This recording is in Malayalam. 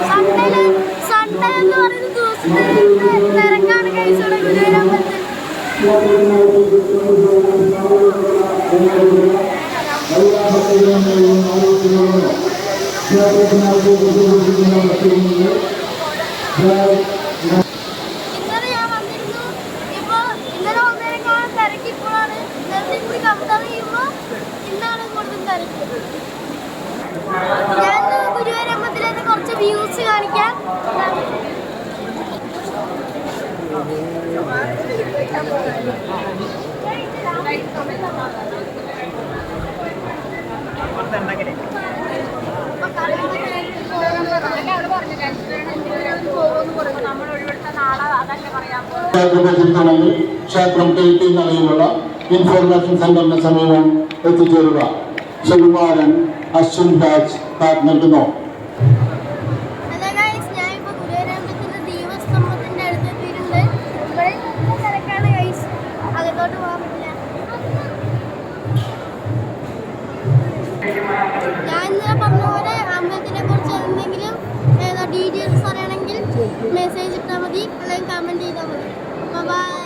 സൺഡേ എന്ന് പറയുന്ന ദിവസത്തെ തിരക്കാണ് കഴിച്ചോടെ ഗുരുവായൂരമ്പലത്തിൽ. ഇന്നലെ ഞാൻ വന്നിരുന്നു. ഇന്നലെ വന്നതിനേക്കാളും തിരക്ക് ഇപ്പോഴാണ്. ഇന്നലത്തെ കൂടി കമ്പയർ ചെയ്യുമ്പോൾ ഇന്നാണ് കൂടുതൽ തിരക്ക്. ഞാൻ ഗുരുവായൂരമ്പലത്തിലെ കുറച്ച് വ്യൂസ് കാണിക്കാം. ക്ഷേത്രം കെട്ടി നിലയിലുള്ള ഇൻഫോർമേഷൻ സെന്ററിന് സമീപം എത്തിച്ചേരുക. സുകുമാരൻ അശ്വിൻ രാജ് നൽകുന്നു. ഞാൻ ഇന്നലെ പറഞ്ഞ പോലെ അമ്പലത്തിനെ കുറിച്ച് എന്തെങ്കിലും ഡീറ്റെയിൽസ് അറിയണമെങ്കിൽ മെസ്സേജ് ഇട്ടാൽ മതി, അല്ലെങ്കിൽ കമൻറ്റ് ചെയ്താൽ മതി. ബൈ.